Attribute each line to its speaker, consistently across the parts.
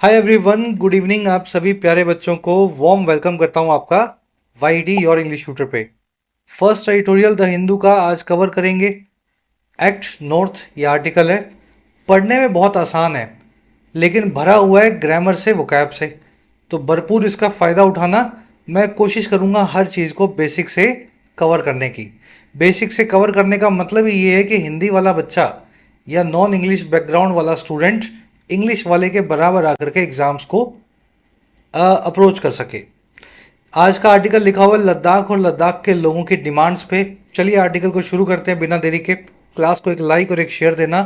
Speaker 1: Hi everyone, good evening. आप सभी प्यारे बच्चों को वार्म वेलकम करता हूं आपका वाईडी योर इंग्लिश ट्यूटर पे। फर्स्ट एडिटोरियल द हिंदू का आज कवर करेंगे। एक्ट नॉर्थ ये आर्टिकल है, पढ़ने में बहुत आसान है लेकिन भरा हुआ है ग्रामर से, वोकैब से, तो भरपूर इसका फ़ायदा उठाना। मैं कोशिश करूंगा हर चीज़ को बेसिक से कवर करने की। बेसिक से कवर करने का मतलब ही ये है कि हिंदी वाला बच्चा या नॉन इंग्लिश बैकग्राउंड वाला स्टूडेंट इंग्लिश वाले के बराबर आकर के एग्ज़ाम्स को अप्रोच कर सके। आज का आर्टिकल लिखा हुआ है लद्दाख और लद्दाख के लोगों की डिमांड्स पे। चलिए आर्टिकल को शुरू करते हैं बिना देरी के। क्लास को एक लाइक और एक शेयर देना,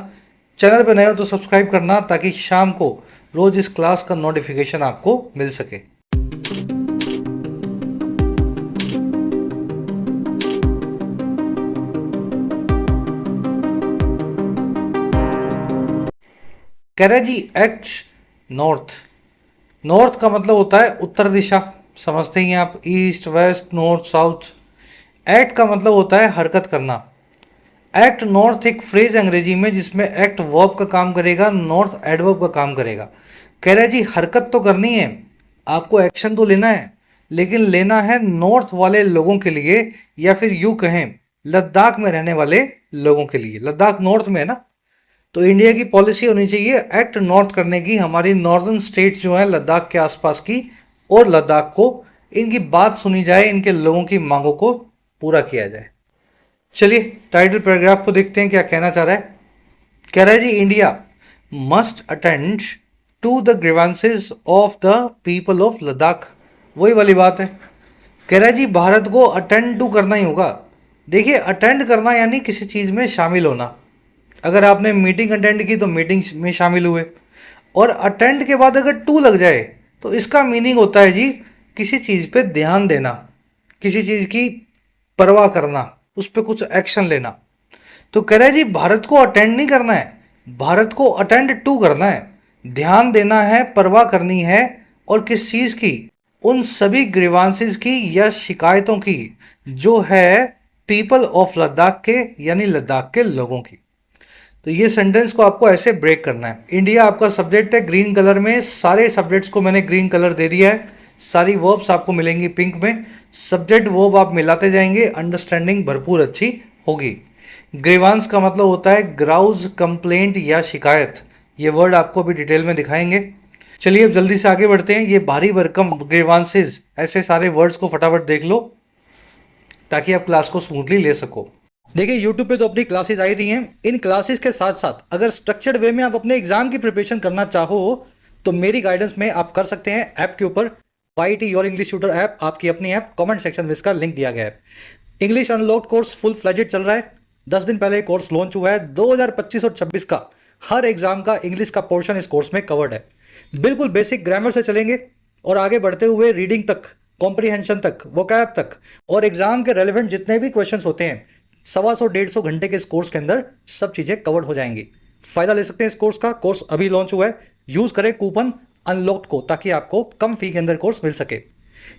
Speaker 1: चैनल पे नए हो तो सब्सक्राइब करना ताकि शाम को रोज़ इस क्लास का नोटिफिकेशन आपको मिल सके। कैराजी एक्ट नॉर्थ। नॉर्थ का मतलब होता है उत्तर दिशा, समझते ही हैं आप, east west north south. Act का मतलब होता है हरकत करना। एक्ट नॉर्थ एक फ्रेज अंग्रेजी में जिसमें एक्ट वर्ब का काम करेगा, नॉर्थ एडवर्ब का काम करेगा। कह रहे जी हरकत तो करनी है, आपको एक्शन तो लेना है, लेकिन लेना है नॉर्थ वाले लोगों के लिए, या फिर यूँ कहें लद्दाख में रहने वाले लोगों के लिए। लद्दाख नॉर्थ में है ना, तो इंडिया की पॉलिसी होनी चाहिए एक्ट नॉर्थ करने की, हमारी नॉर्दर्न स्टेट्स जो हैं लद्दाख के आसपास की, और लद्दाख को इनकी बात सुनी जाए, इनके लोगों की मांगों को पूरा किया जाए। चलिए टाइटल पैराग्राफ को देखते हैं क्या कहना चाह रहा है। कह रहा है जी India must attend to the grievances of the people of Ladakh. वही वाली बात है। कह रहा है जी भारत को अटेंड टू करना ही होगा। देखिए अटेंड करना यानी किसी चीज़ में शामिल होना। अगर आपने मीटिंग अटेंड की तो मीटिंग में शामिल हुए, और अटेंड के बाद अगर टू लग जाए तो इसका मीनिंग होता है जी किसी चीज़ पे ध्यान देना, किसी चीज़ की परवाह करना, उस पर कुछ एक्शन लेना। तो कह रहे जी भारत को अटेंड नहीं करना है, भारत को अटेंड टू करना है, ध्यान देना है, परवाह करनी है। और किस चीज़ की? उन सभी ग्रीवांसेस की या शिकायतों की जो है पीपल ऑफ लद्दाख के यानी लद्दाख के लोगों की। तो ये सेंटेंस को आपको ऐसे ब्रेक करना है। इंडिया आपका सब्जेक्ट है, ग्रीन कलर में सारे सब्जेक्ट्स को मैंने ग्रीन कलर दे दिया है। सारी वर्ब्स आपको मिलेंगी पिंक में। सब्जेक्ट वर्ब आप मिलाते जाएंगे, अंडरस्टैंडिंग भरपूर अच्छी होगी। ग्रीवांस का मतलब होता है ग्राउज, कंप्लेंट या शिकायत। ये वर्ड आपको भी डिटेल में दिखाएंगे। चलिए अब जल्दी से आगे बढ़ते हैं। ये भारी भरकम ग्रीवांसेस, ऐसे सारे वर्ड्स को फटाफट देख लो ताकि आप क्लास को स्मूथली ले सको। देखिए YouTube पे तो अपनी क्लासेस आई रही हैं। इन क्लासेस के साथ साथ अगर स्ट्रक्चर्ड वे में आप अपने एग्जाम की प्रिपरेशन करना चाहो तो मेरी गाइडेंस में आप कर सकते हैं। ऐप के ऊपर YT your English tutor app, आपकी अपनी ऐप, कमेंट सेक्शन में इसका लिंक दिया गया है। English unlocked course full fledged चल रहा है। 10 दिन पहले कोर्स लॉन्च हुआ है। 2025 और 26 का हर एग्जाम का इंग्लिश का पोर्शन इस कोर्स में कवर्ड है। बिल्कुल बेसिक ग्रामर से चलेंगे और आगे बढ़ते हुए रीडिंग तक, कॉम्प्रीहेंशन तक, वोकैब तक, और एग्जाम के रेलिवेंट जितने भी क्वेश्चंस होते हैं 125-150 घंटे के इस कोर्स के अंदर सब चीज़ें कवर्ड हो जाएंगी। फ़ायदा ले सकते हैं इस कोर्स का। कोर्स अभी लॉन्च हुआ है। यूज़ करें कूपन अनलॉक्ड को ताकि आपको कम फी के अंदर कोर्स मिल सके।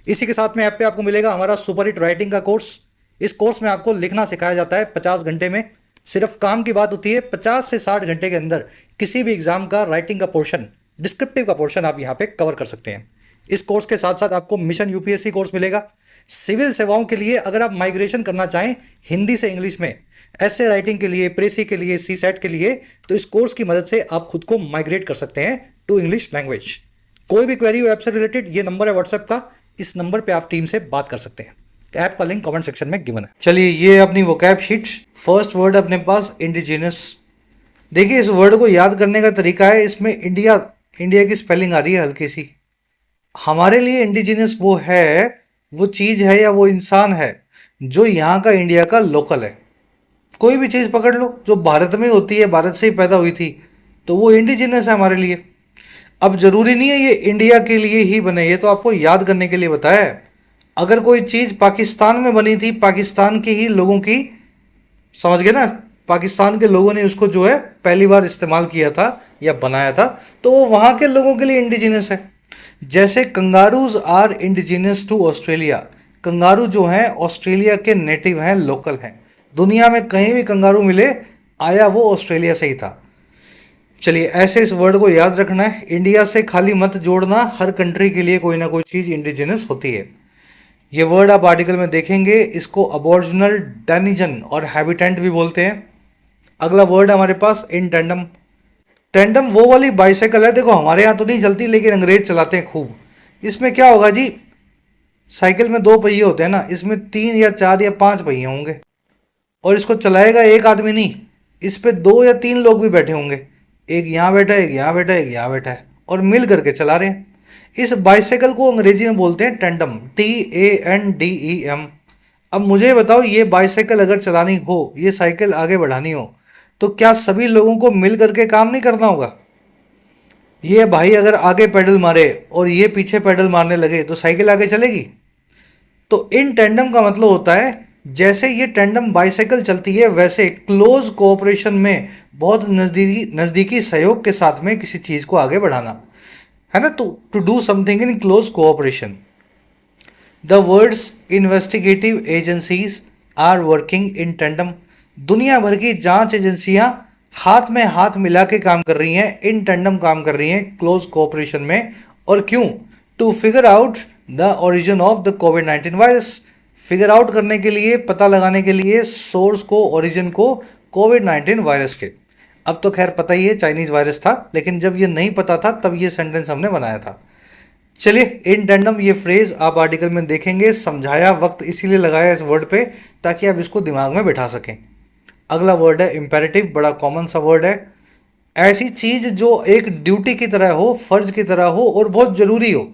Speaker 1: इसी के साथ में ऐप पे आपको मिलेगा हमारा सुपर हिट राइटिंग का कोर्स। इस कोर्स में आपको लिखना सिखाया जाता है 50 घंटे में। सिर्फ काम की बात होती है 50 से 60 घंटे के अंदर किसी भी एग्जाम का राइटिंग का पोर्शन, डिस्क्रिप्टिव का पोर्शन आप यहाँ पे कवर कर सकते हैं। इस कोर्स के साथ साथ आपको मिशन यूपीएससी कोर्स मिलेगा। सिविल सेवाओं के लिए अगर आप माइग्रेशन करना चाहें हिंदी से इंग्लिश में, ऐसे राइटिंग के लिए, प्रेसी के लिए, सी सेट के लिए, तो इस कोर्स की मदद से आप खुद को माइग्रेट कर सकते हैं टू इंग्लिश लैंग्वेज। कोई भी क्वेरी हो ऐप से रिलेटेड, ये नंबर है व्हाट्सएप का, इस नंबर पे आप टीम से बात कर सकते हैं। ऐप का लिंक कमेंट सेक्शन में गिवन है। चलिए ये अपनी वोकैब शीट। फर्स्ट वर्ड अपने पास इंडिजिनस। देखिए इस वर्ड को याद करने का तरीका है, इसमें इंडिया की स्पेलिंग आ रही है हल्की सी। हमारे लिए इंडिजिनस वो है, वो चीज़ है या वो इंसान है जो यहाँ का, इंडिया का लोकल है। कोई भी चीज़ पकड़ लो जो भारत में होती है, भारत से ही पैदा हुई थी, तो वो इंडिजिनस है हमारे लिए। अब ज़रूरी नहीं है ये इंडिया के लिए ही बने, ये तो आपको याद करने के लिए बताया है। अगर कोई चीज़ पाकिस्तान में बनी थी, पाकिस्तान के ही लोगों की, समझ गए ना, पाकिस्तान के लोगों ने उसको जो है पहली बार इस्तेमाल किया था या बनाया था, तो वो वहाँ के लोगों के लिए इंडिजिनस है। जैसे kangaroos are indigenous to Australia. Kangaroo जो हैं ऑस्ट्रेलिया के नेटिव हैं, लोकल हैं। दुनिया में कहीं भी कंगारू मिले, आया वो ऑस्ट्रेलिया से ही था। चलिए, ऐसे इस वर्ड को याद रखना है, इंडिया से खाली मत जोड़ना, हर कंट्री के लिए कोई ना कोई चीज़ इंडिजिनस होती है। ये वर्ड आप आर्टिकल में देखेंगे, इसको अबॉर्जिनल, डेनिजन और हैबिटेंट भी बोलते हैं। अगला वर्ड है हमारे पास इन टेंडम। टेंडम वो वाली बाइसाइकिल है, देखो हमारे यहाँ तो नहीं चलती लेकिन अंग्रेज चलाते हैं खूब। इसमें क्या होगा जी, साइकिल में दो पहिए होते हैं ना, इसमें तीन या चार या पांच पहिए होंगे और इसको चलाएगा एक आदमी नहीं, इस पे दो या तीन लोग भी बैठे होंगे, एक यहाँ बैठा है, एक यहाँ बैठा है, एक यहाँ बैठा है, और मिल करके चला रहे हैं। इस बाइसाइकिल को अंग्रेजी में बोलते हैं टेंडम, TANDEM। अब मुझे बताओ, ये बाइसाइकिल अगर चलानी हो, ये साइकिल आगे बढ़ानी हो, तो क्या सभी लोगों को मिल करके काम नहीं करना होगा? ये भाई अगर आगे पेडल मारे और ये पीछे पेडल मारने लगे तो साइकिल आगे चलेगी? तो इन टेंडम का मतलब होता है, जैसे ये टेंडम बाइसाइकिल चलती है वैसे क्लोज कोऑपरेशन में, बहुत नज़दीकी नज़दीकी सहयोग के साथ में किसी चीज़ को आगे बढ़ाना है ना, तो to do something in close cooperation. The world's investigative agencies are working in tandem. दुनिया भर की जांच एजेंसियां हाथ में हाथ मिला के काम कर रही हैं, इन टेंडम काम कर रही हैं क्लोज कोऑपरेशन में। और क्यों? To figure out the origin of the कोविड-19 वायरस। फिगर आउट करने के लिए, पता लगाने के लिए सोर्स को, ओरिजिन को कोविड-19 वायरस के। अब तो खैर पता ही है चाइनीज वायरस था, लेकिन जब ये नहीं पता था तब ये सेंटेंस हमने बनाया था। चलिए, इन टेंडम ये फ्रेज आप आर्टिकल में देखेंगे, समझाया वक्त इसीलिए लगाया इस वर्ड पे ताकि आप इसको दिमाग में बैठा सकें। अगला वर्ड है इम्पेरेटिव, बड़ा कॉमन सा वर्ड है। ऐसी चीज जो एक ड्यूटी की तरह हो, फर्ज की तरह हो और बहुत जरूरी हो।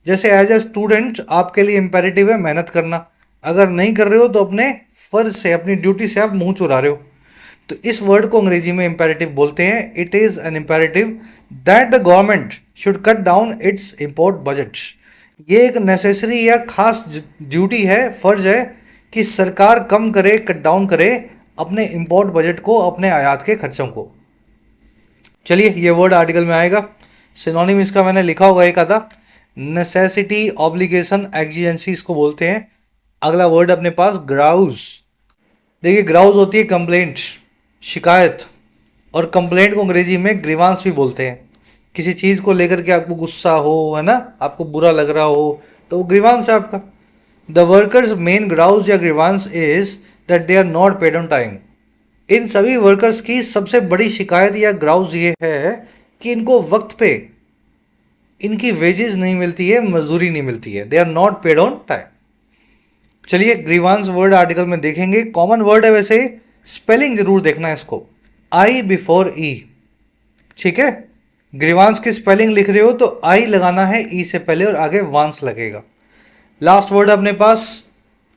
Speaker 1: जैसे एज ए स्टूडेंट आपके लिए इम्पेरेटिव है मेहनत करना, अगर नहीं कर रहे हो तो अपने फर्ज से, अपनी ड्यूटी से आप मुंह चुरा रहे हो। तो इस वर्ड को अंग्रेजी में इम्पेरेटिव बोलते हैं। It is an imperative that the government should cut down it's import budget. ये एक नेसेसरी या खास ड्यूटी है, फर्ज है कि सरकार कम करे, कट डाउन करे अपने इम्पोर्ट बजट को, अपने आयात के खर्चों को। चलिए, ये वर्ड आर्टिकल में आएगा, सिनोनिम इसका मैंने लिखा होगा एक आधा। नेसेसिटी, ऑब्लिगेशन, एक्जिजेंसी इसको बोलते हैं। अगला वर्ड अपने पास ग्राउज। देखिए, ग्राउज होती है कंप्लेंट, शिकायत, और कंप्लेंट को अंग्रेजी में ग्रीवांस भी बोलते हैं। किसी चीज़ को लेकर के आपको गुस्सा हो, है ना, आपको बुरा लग रहा हो, तो वो ग्रीवांस है आपका। द वर्कर्स मेन ग्राउज या grievance is that they are not paid on time. इन सभी वर्कर्स की सबसे बड़ी शिकायत या ग्राउज ये है कि इनको वक्त पे इनकी वेजेस नहीं मिलती है, मजदूरी नहीं मिलती है, they are not paid on time. चलिए, ग्रीवांस वर्ड आर्टिकल में देखेंगे, कॉमन वर्ड है वैसे, स्पेलिंग जरूर देखना है इसको, आई बिफोर ई। ठीक है, ग्रीवांस की स्पेलिंग लिख रहे हो तो आई लगाना है ई से पहले और आगे वांस लगेगा। लास्ट वर्ड अपने पास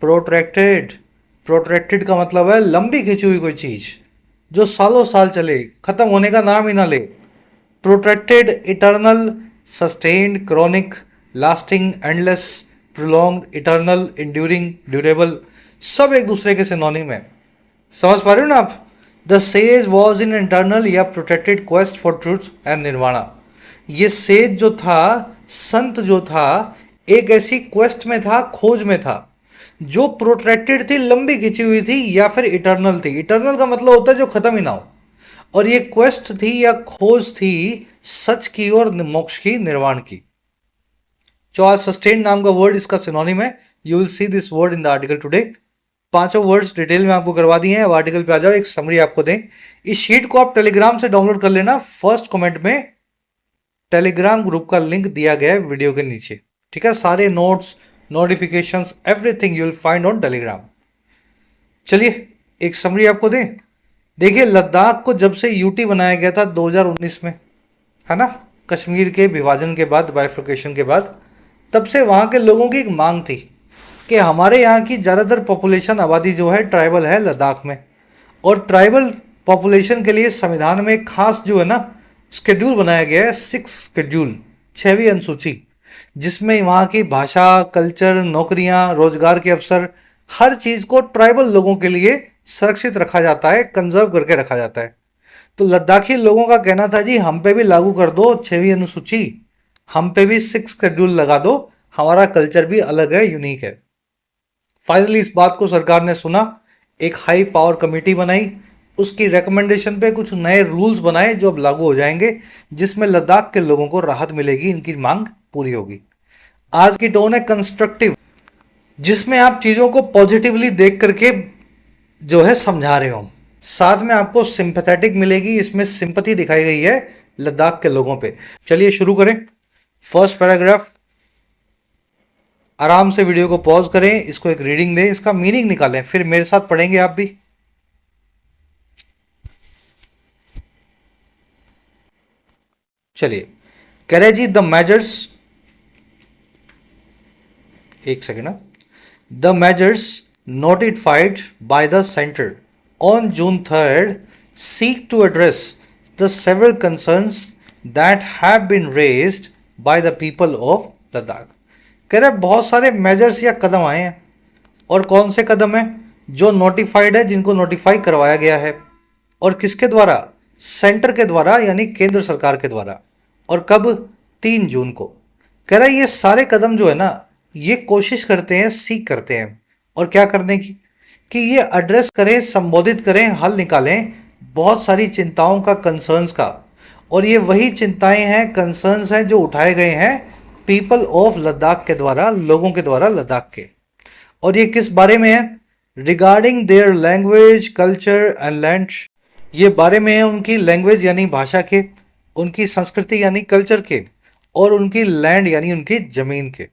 Speaker 1: प्रोट्रैक्टेड। प्रोट्रैक्टेड का मतलब है लंबी खिंची हुई कोई चीज जो सालों साल चले, खत्म होने का नाम ही ना ले। Protracted, eternal, sustained, chronic, lasting, endless, prolonged, eternal, enduring, durable, सब एक दूसरे के सिनोनिम है। समझ पा रहे हो ना आप? The sage was in internal या protected quest for truth and nirvana. ये सेज जो था, संत जो था, एक ऐसी क्वेस्ट में था, खोज में था जो प्रोट्रैक्टेड थी, लंबी खिंची हुई थी, या फिर इटर्नल थी। इटर्नल का मतलब होता है जो खत्म ही ना हो, और ये क्वेस्ट थी या खोज थी सच की और मोक्ष की, निर्वाण की। जो आज सस्टेन नाम का वर्ड इसका सिनोनिम है। You will see this word in the article today. पांचों वर्ड्स डिटेल में आपको करवा दिए हैं। अब आर्टिकल पे आ जाओ, एक समरी आपको दें। इस शीट को आप टेलीग्राम से डाउनलोड कर लेना, फर्स्ट कमेंट में टेलीग्राम ग्रुप का लिंक दिया गया है वीडियो के नीचे। ठीक है, सारे notes, notifications, everything you will find on Telegram. चलिए, एक समरी आपको दें। देखिए, लद्दाख को जब से यूटी बनाया गया था 2019 में, है ना, कश्मीर के विभाजन के बाद, बाइफर्केशन के बाद, तब से वहाँ के लोगों की एक मांग थी कि हमारे यहाँ की ज़्यादातर पॉपुलेशन, आबादी जो है ट्राइबल है लद्दाख में, और ट्राइबल पॉपुलेशन के लिए संविधान में एक खास जो है ना शेड्यूल बनाया गया है, 6 शेड्यूल, 6वीं अनुसूची, जिसमें वहाँ की भाषा, कल्चर, नौकरियाँ, रोजगार के अवसर, हर चीज़ को ट्राइबल लोगों के लिए सुरक्षित रखा जाता है, कंजर्व करके रखा जाता है। तो लद्दाखी लोगों का कहना था जी हम पे भी लागू कर दो 6वीं अनुसूची, हम पे भी 6 शेड्यूल लगा दो, हमारा कल्चर भी अलग है, यूनिक है। फाइनली इस बात को सरकार ने सुना, एक हाई पावर कमेटी बनाई, उसकी रिकमेंडेशन पे कुछ नए रूल्स बनाए जो अब लागू हो जाएंगे, जिसमें लद्दाख के लोगों को राहत मिलेगी, इनकी मांग पूरी होगी। आज की टोन है कंस्ट्रक्टिव, जिसमें आप चीज़ों को पॉजिटिवली देख करके जो है समझा रहे हो। साथ में आपको सिंपैथेटिक मिलेगी, इसमें सिंपैथी दिखाई गई है लद्दाख के लोगों पे। चलिए शुरू करें। फर्स्ट पैराग्राफ, आराम से वीडियो को पॉज करें, इसको एक रीडिंग दें, इसका मीनिंग निकालें, फिर मेरे साथ पढ़ेंगे आप भी। चलिए, कह रहे जी द मेजर्स, एक सेकेंड ना, the measures notified by the center on June 3rd seek to address the several concerns that have been raised by the people of Ladakh। कह रहे बहुत सारे मेजर्स या कदम आए हैं, और कौन से कदम हैं? जो नोटिफाइड है, जिनको नोटिफाई करवाया गया है, और किसके द्वारा? सेंटर के द्वारा, यानी केंद्र सरकार के द्वारा। और कब? 3 जून को। कह रहा है ये सारे कदम जो है ना, ये कोशिश करते हैं, सीख करते हैं, और क्या करने की, कि ये एड्रेस करें, संबोधित करें, हल निकालें बहुत सारी चिंताओं का, कंसर्न्स का। और ये वही चिंताएं हैं, कंसर्न्स हैं जो उठाए गए हैं पीपल ऑफ लद्दाख के द्वारा, लोगों के द्वारा लद्दाख के। और ये किस बारे में है? Regarding their language, culture and land. ये बारे में है उनकी लैंग्वेज यानी भाषा के, उनकी संस्कृति यानी कल्चर के, और उनकी लैंड यानी उनकी जमीन के।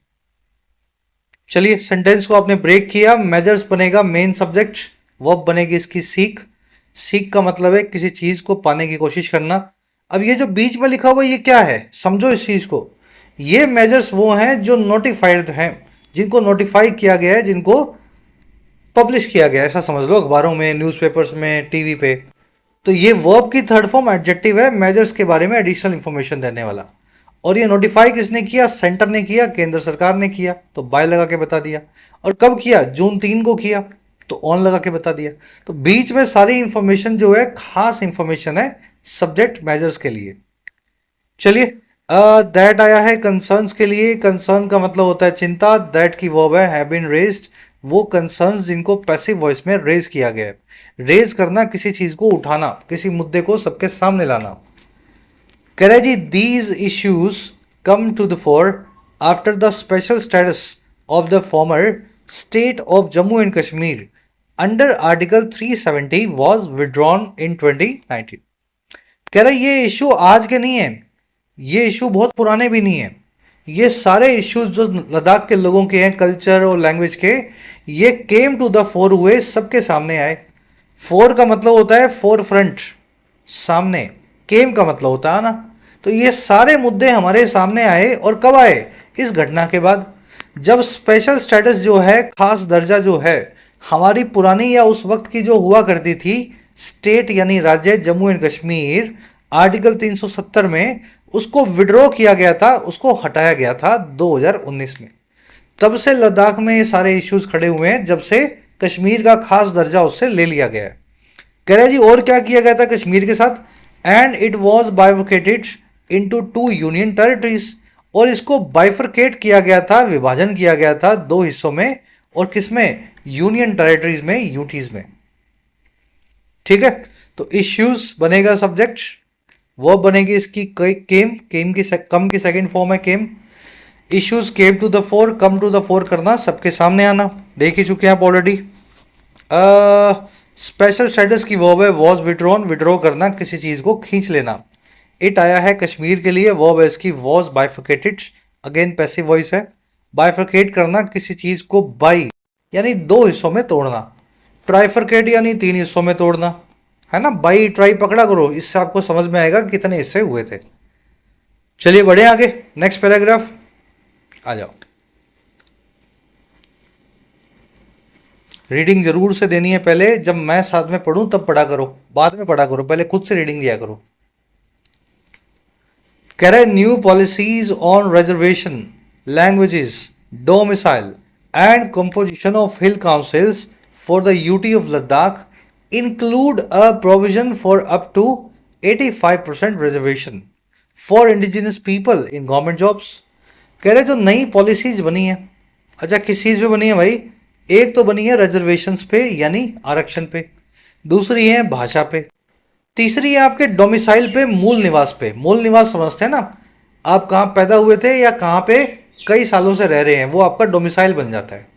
Speaker 1: चलिए, सेंटेंस को आपने ब्रेक किया। मेजर्स बनेगा मेन सब्जेक्ट, वर्ब बनेगी इसकी सीख। सीख का मतलब है किसी चीज को पाने की कोशिश करना। अब ये जो बीच में लिखा हुआ ये क्या है, समझो इस चीज को। ये मेजर्स वो हैं जो नोटिफाइड हैं, जिनको नोटिफाई किया गया है, जिनको पब्लिश किया गया है, ऐसा समझ लो, अखबारों में, न्यूज़पेपर्स में, टीवी पे। तो ये वर्ब की थर्ड फॉर्म एडजेक्टिव है, मेजर्स के बारे में एडिशनल इंफॉर्मेशन देने वाला। और ये नोटिफाई किसने किया? सेंटर ने किया, केंद्र सरकार ने किया, तो बाय लगा के बता दिया। और कब किया? जून 3 को किया, तो ऑन लगा के बता दिया। तो बीच में सारी इंफॉर्मेशन जो है खास इंफॉर्मेशन है सब्जेक्ट मेजर्स के लिए। चलिए, दैट आया है कंसर्न्स के लिए। कंसर्न का मतलब होता है चिंता। दैट की वर्ब है हैव बीन रेज्ड, वो कंसर्न्स जिनको पैसिव वॉइस में रेज किया गया है। रेज करना, किसी चीज को उठाना, किसी मुद्दे को सबके सामने लाना। कह रहे जी these issues come to the fore after the special status of the former state of Jammu and Kashmir under article 370 was withdrawn in 2019। कह रहे ये इशू आज के नहीं है, ये इशू बहुत पुराने भी नहीं है। ये सारे इश्यूज जो लद्दाख के लोगों के हैं, कल्चर और लैंग्वेज के, ये केम टू द फोर हुए, सबके सामने आए। फोर का मतलब होता है फोर फ्रंट, सामने। केम का मतलब होता है ना। तो ये सारे मुद्दे हमारे सामने आए, और कब आए? इस घटना के बाद, जब स्पेशल स्टेटस जो है, खास दर्जा जो है, हमारी पुरानी या उस वक्त की जो हुआ करती थी स्टेट यानी राज्य जम्मू एंड कश्मीर, आर्टिकल 370 में उसको विड्रॉ किया गया था, उसको हटाया गया था 2019 में। तब से लद्दाख में ये सारे इश्यूज खड़े हुए हैं, जब से कश्मीर का खास दर्जा उससे ले लिया गया है। कह रहे जी और क्या किया गया था कश्मीर के साथ? And it was bifurcated into 2 union territories, और इसको बाइफरकेट किया गया था, विभाजन किया गया था 2 हिस्सों में। और किसमें? यूनियन टेरिटरीज में, यूटीज में। ठीक है, तो इश्यूज बनेगा सब्जेक्ट, वो बनेगी इसकी केम। केम की कम की सेकंड फॉर्म है came. Issues came to the fore, come to the fore करना, सबके सामने आना, देख ही चुके हैं आप ऑलरेडी। स्पेशल स्टेटस की वर्ब है वॉज विड्रॉन, विड्रॉ करना, किसी चीज़ को खींच लेना। इट आया है कश्मीर के लिए, वर्ब है इसकी was bifurcated, again passive voice है। बाइफरकेट करना, किसी चीज़ को बाई यानी 2 हिस्सों में तोड़ना। ट्राइफरकेट यानी 3 हिस्सों में तोड़ना, है ना। बाई ट्राई पकड़ा करो, इससे आपको समझ में आएगा कितने हिस्से हुए थे। चलिए बढ़े आगे, नेक्स्ट पैराग्राफ आ जाओ। रीडिंग जरूर से देनी है पहले, जब मैं साथ में पढ़ूं तब पढ़ा करो, बाद में पढ़ा करो, पहले खुद से रीडिंग दिया करो। कह रहे new policies on reservation, languages, domicile and composition of hill councils for the UT of Ladakh include a provision for up to 85% reservation for indigenous people in government jobs। कह रहे जो नई पॉलिसीज बनी है, अच्छा किस चीज़ पे बनी है भाई? एक तो बनी है रिजर्वेशंस पे यानी आरक्षण पे, दूसरी है भाषा पे, तीसरी है आपके डोमिसाइल पे, मूल निवास पे। मूल निवास समझते हैं ना, आप कहाँ पैदा हुए थे या कहाँ पे कई सालों से रह रहे हैं, वो आपका डोमिसाइल बन जाता है।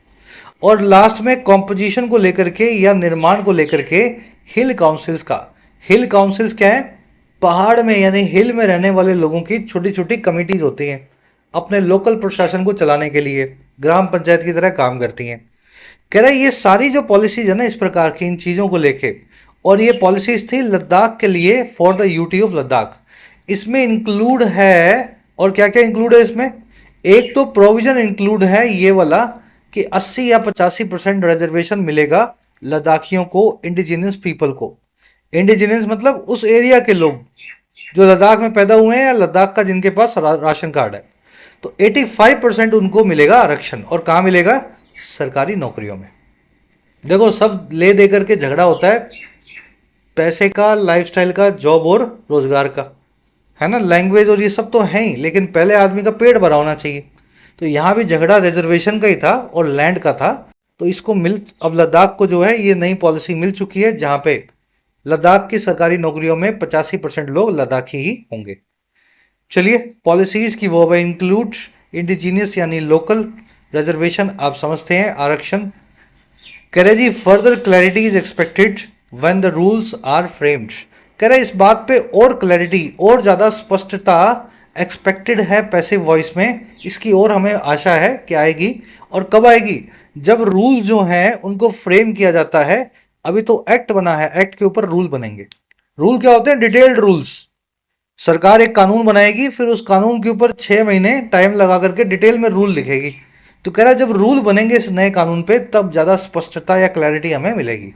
Speaker 1: और लास्ट में कॉम्पोजिशन को लेकर के या निर्माण को लेकर के हिल काउंसिल्स का। हिल काउंसिल्स क्या है? पहाड़ में यानी हिल में रहने वाले लोगों की छोटी छोटी कमिटीज होती हैं, अपने लोकल प्रशासन को चलाने के लिए ग्राम पंचायत की तरह काम करती हैं। कह रहे ये सारी जो पॉलिसीज है ना इस प्रकार की, इन चीज़ों को लेके, और ये पॉलिसीज थी लद्दाख के लिए, for the UT of Ladakh. इसमें इंक्लूड है, और क्या क्या इंक्लूड है इसमें? एक तो प्रोविजन इंक्लूड है ये वाला कि 80 या 85% रिजर्वेशन मिलेगा लद्दाखियों को, इंडिजिनियस पीपल को। इंडिजिनियस मतलब उस एरिया के लोग जो लद्दाख में पैदा हुए हैं या लद्दाख का जिनके पास राशन कार्ड है। तो 85% उनको मिलेगा आरक्षण। और कहाँ मिलेगा? सरकारी नौकरियों में। देखो सब ले दे करके झगड़ा होता है पैसे का, लाइफस्टाइल का, जॉब और रोजगार का, है ना, लैंग्वेज और ये सब तो है ही, लेकिन पहले आदमी का पेट भरा होना चाहिए। तो यहाँ भी झगड़ा रिजर्वेशन का ही था और लैंड का था। तो इसको अब लद्दाख को जो है ये नई पॉलिसी मिल चुकी है, जहाँ पे लद्दाख की सरकारी नौकरियों में 85% लोग लद्दाखी ही होंगे। चलिए पॉलिसीज की वो है, इंक्लूड इंडिजीनियस यानी लोकल, रिजर्वेशन आप समझते हैं, आरक्षण। कह रहे जी further clarity is expected when the rules are framed. कह रहे इस बात पे और क्लैरिटी और ज़्यादा स्पष्टता एक्सपेक्टेड है पैसिव वॉइस में, इसकी और हमें आशा है कि आएगी। और कब आएगी? जब रूल जो हैं उनको फ्रेम किया जाता है। अभी तो एक्ट बना है, एक्ट के ऊपर रूल बनेंगे। रूल क्या होते हैं? Detailed rules. सरकार एक कानून बनाएगी, फिर उस कानून के ऊपर 6 महीने टाइम लगा करके डिटेल में रूल लिखेगी। तो कह रहा है जब रूल बनेंगे इस नए कानून पे तब ज़्यादा स्पष्टता या क्लैरिटी हमें मिलेगी।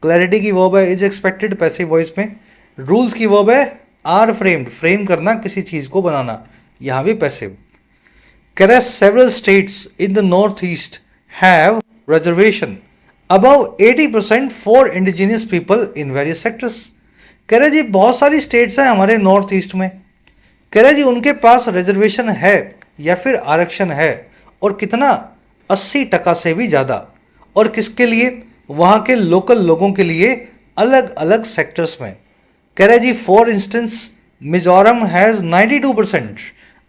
Speaker 1: क्लैरिटी की वर्ब है इज एक्सपेक्टेड पैसिव वॉइस में। रूल्स की वर्ब है आर फ्रेम्ड, फ्रेम करना, किसी चीज़ को बनाना, यहाँ भी पैसिव। कह रहा है several states in the north east have reservation above 80% for indigenous people in various sectors. कह रहे जी बहुत सारी स्टेट्स हैं हमारे नॉर्थ ईस्ट में, कह रहे जी उनके पास रिजर्वेशन है या फिर आरक्षण है, और कितना? 80% से भी ज़्यादा। और किसके लिए? वहाँ के लोकल लोगों के लिए, अलग अलग सेक्टर्स में। कह रहे जी for instance Mizoram has 92%,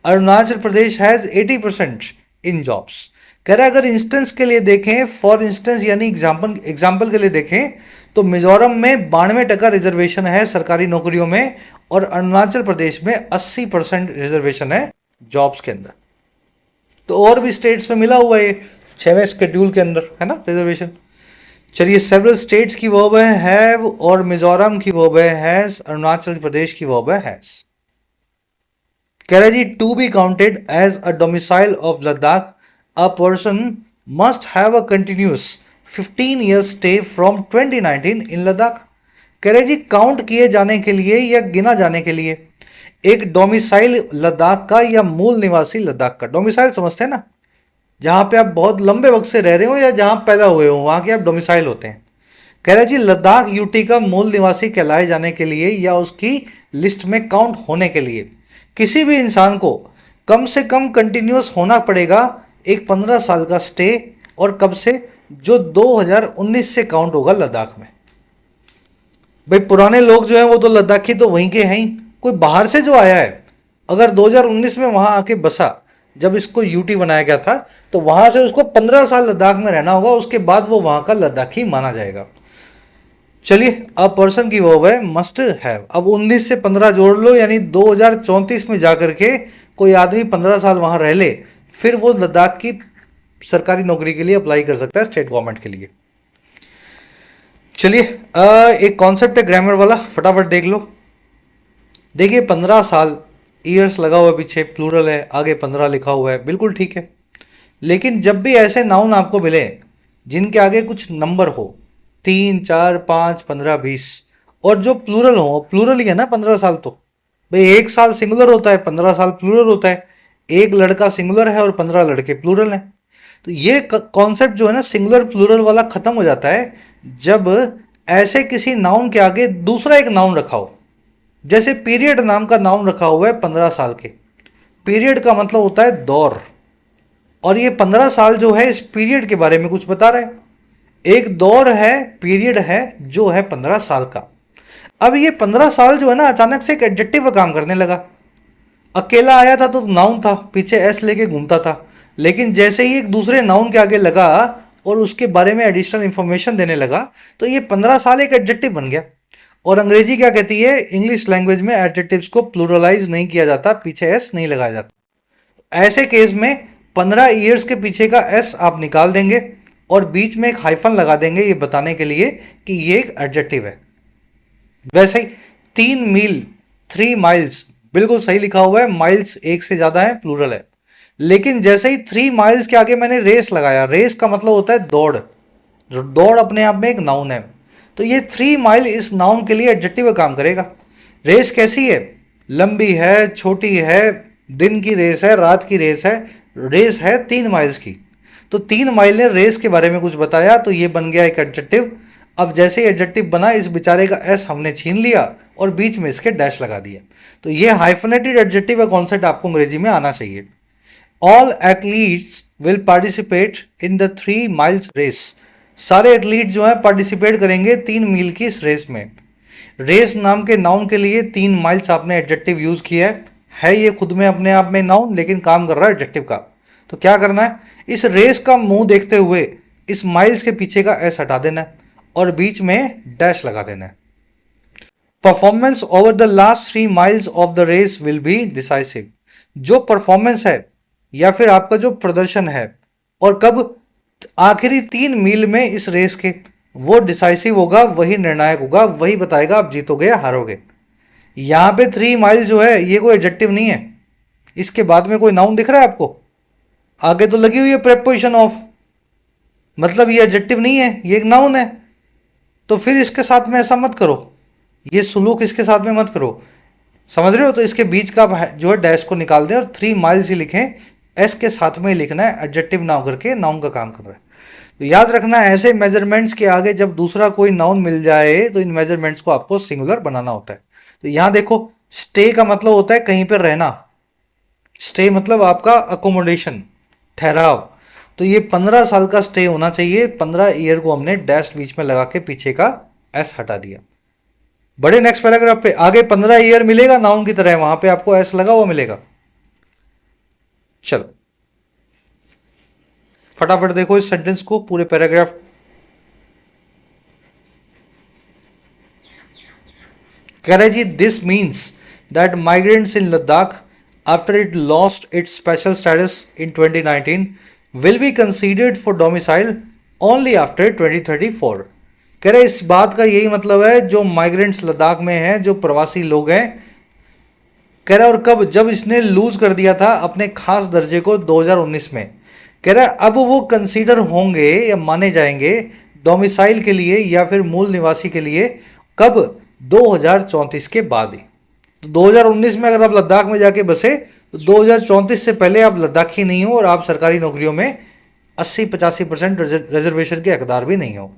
Speaker 1: Arunachal Pradesh has 80% in jobs. कह रहे अगर इंस्टेंस के लिए देखें, फॉर इंस्टेंस यानी एग्जाम्पल के लिए देखें, तो मिजोरम में 92% रिजर्वेशन है सरकारी नौकरियों में, और अरुणाचल प्रदेश में 80% रिजर्वेशन है जॉब्स के अंदर। तो और भी स्टेट्स में मिला हुआ है 6वें शेड्यूल के अंदर, है ना, रिजर्वेशन। चलिए सेवरल स्टेट्स की वर्ब है हैव, और मिजोरम की वर्ब है हैज, अरुणाचल प्रदेश की वर्ब है हैज। कह रहे जी to be counted as a domicile of Ladakh a person must have a continuous 15 years stay from 2019 in Ladakh. कह रहे जी काउंट किए जाने के लिए या गिना जाने के लिए एक डोमिसाइल लद्दाख का या मूल निवासी लद्दाख का, डोमिसाइल समझते हैं ना, जहाँ पे आप बहुत लंबे वक्त से रह रहे हो या जहाँ पैदा हुए हो वहाँ के आप डोमिसाइल होते हैं। कह रहे जी लद्दाख यूटी का मूल निवासी कहलाए जाने के लिए या उसकी लिस्ट में काउंट होने के लिए किसी भी इंसान को कम से कम कंटिन्यूस होना पड़ेगा एक 15 साल का स्टे, और कब से? जो 2019 से काउंट होगा लद्दाख में। भाई पुराने लोग जो हैं वो तो लद्दाखी तो वहीं के हैं ही, कोई बाहर से जो आया है अगर 2019 में वहाँ आके बसा, जब इसको यूटी बनाया गया था, तो वहाँ से उसको 15 साल लद्दाख में रहना होगा, उसके बाद वो वहाँ का लद्दाखी माना जाएगा। चलिए अब पर्सन की वर्ब है मस्ट हैव। अब 19 से 15 जोड़ लो, यानी 2034 में जाकर के कोई आदमी 15 साल वहाँ रह ले, फिर वो लद्दाख की सरकारी नौकरी के लिए अप्लाई कर सकता है, स्टेट गवर्नमेंट के लिए। चलिए एक कॉन्सेप्ट है ग्रामर वाला, फटाफट देख लो। देखिए 15 साल, ईयर्स लगा हुआ है पीछे, प्लूरल है, आगे 15 लिखा हुआ है, बिल्कुल ठीक है। लेकिन जब भी ऐसे नाउन आपको मिले जिनके आगे कुछ नंबर हो, 3, 4, 5, 15, 20, और जो प्लूरल हो, प्लूरल ही है ना 15 साल, तो भाई 1 साल सिंगुलर होता है, 15 साल प्लूरल होता है। एक लड़का सिंगुलर है और 15 लड़के प्लूरल हैं। तो ये कॉन्सेप्ट जो है ना सिंगुलर प्लूरल वाला खत्म हो जाता है जब ऐसे किसी नाउन के आगे दूसरा एक नाउन रखा हो। जैसे पीरियड नाम का नाउन रखा हुआ है 15 साल के, पीरियड का मतलब होता है दौर, और ये 15 साल जो है इस पीरियड के बारे में कुछ बता रहा है। एक दौर है, पीरियड है जो है 15 साल का। अब ये 15 साल जो है ना अचानक से एक एडजेक्टिव का काम करने लगा। अकेला आया था तो नाउन था, पीछे एस लेके घूमता था, लेकिन जैसे ही एक दूसरे नाउन के आगे लगा और उसके बारे में एडिशनल इंफॉर्मेशन देने लगा तो ये 15 साल एक एडजेक्टिव बन गया। और अंग्रेजी क्या कहती है, इंग्लिश लैंग्वेज में एडजेक्टिव्स को प्लूरलाइज नहीं किया जाता, पीछे एस नहीं लगाया जाता। ऐसे केस में 15 ईयर्स के पीछे का एस आप निकाल देंगे और बीच में एक हाइफन लगा देंगे ये बताने के लिए कि ये एक एडजेक्टिव है। वैसे ही 3 मील, 3 माइल्स, बिल्कुल सही लिखा हुआ है, माइल्स एक से ज़्यादा है, प्लूरल है। लेकिन जैसे ही 3 माइल्स के आगे मैंने रेस लगाया, रेस का मतलब होता है दौड़, दौड़ अपने आप में एक नाउन है, तो ये 3 माइल इस नाउन के लिए एडजेक्टिव का काम करेगा। रेस कैसी है, लंबी है, छोटी है, दिन की रेस है, रात की रेस है, रेस है 3 माइल्स की। तो 3 माइल ने रेस के बारे में कुछ बताया तो ये बन गया एक एडजेक्टिव। अब जैसे ही एडजेक्टिव बना, इस बेचारे का एस हमने छीन लिया और बीच में इसके डैश लगा दिया। तो ये हाइफनेटेड एडजेक्टिव का कॉन्सेप्ट आपको अंग्रेजी में आना चाहिए। All athletes will participate in the 3 miles race. सारे एथलीट जो है पार्टिसिपेट करेंगे 3 मील की इस रेस में। रेस नाम के नाउन के लिए 3 माइल्स आपने एडजेक्टिव यूज किया है ये खुद में अपने आप में नाउन, लेकिन काम कर रहा है एडजेक्टिव का। तो क्या करना है, इस रेस का मुंह देखते हुए इस माइल्स के पीछे का एस हटा देना है और बीच में डैश लगा देना है। Performance over the last 3 miles of the race will be decisive. जो परफॉर्मेंस है या फिर आपका जो प्रदर्शन है और कब, आखिरी 3 मील में इस रेस के, वो डिसाइसिव होगा, वही निर्णायक होगा, वही बताएगा आप जीतोगे या हारोगे। यहाँ पे 3 माइल जो है ये कोई एडजेक्टिव नहीं है, इसके बाद में कोई नाउन दिख रहा है आपको, आगे तो लगी हुई है प्रेपोजिशन ऑफ, मतलब ये एडजेक्टिव नहीं है, ये एक नाउन है। तो फिर इसके साथ में ऐसा मत करो, ये सुलूक इसके साथ में मत करो, समझ रहे हो। तो इसके बीच का जो है डैश को निकाल दें और 3 माइल्स ही लिखें, एस के साथ में ही लिखना है, एडजेक्टिव ना होकर के नाउन का काम कर रहा है। तो याद रखना, ऐसे मेजरमेंट्स के आगे जब दूसरा कोई नाउन मिल जाए तो इन मेजरमेंट्स को आपको सिंगुलर बनाना होता है। तो यहाँ देखो, स्टे का मतलब होता है कहीं पर रहना, स्टे मतलब आपका अकोमोडेशन, ठहराव। तो ये 15 साल का स्टे होना चाहिए, 15 ईयर को हमने डैश बीच में लगा के पीछे का एस हटा दिया। बड़े नेक्स्ट पैराग्राफ पे आगे 15 ईयर मिलेगा नाउन की तरह, वहां पे आपको एस लगा हुआ मिलेगा। चलो फटाफट देखो इस सेंटेंस को, पूरे पैराग्राफ। कह रहे जी, this means that migrants in Ladakh after it lost its special status in 2019 will be considered for domicile only after 2034। कह रहे इस बात का यही मतलब है, जो माइग्रेंट्स लद्दाख में हैं, जो प्रवासी लोग हैं, कह रहा, और कब, जब इसने लूज कर दिया था अपने खास दर्जे को 2019 में। कह रहा अब वो कंसीडर होंगे या माने जाएंगे डोमिसाइल के लिए या फिर मूल निवासी के लिए, कब, 2034 के बाद ही। तो 2019 में अगर आप लद्दाख में जाके बसे तो 2034 से पहले आप लद्दाखी नहीं हो और आप सरकारी नौकरियों में 80-85% रिजर्वेशन के हकदार भी नहीं हो।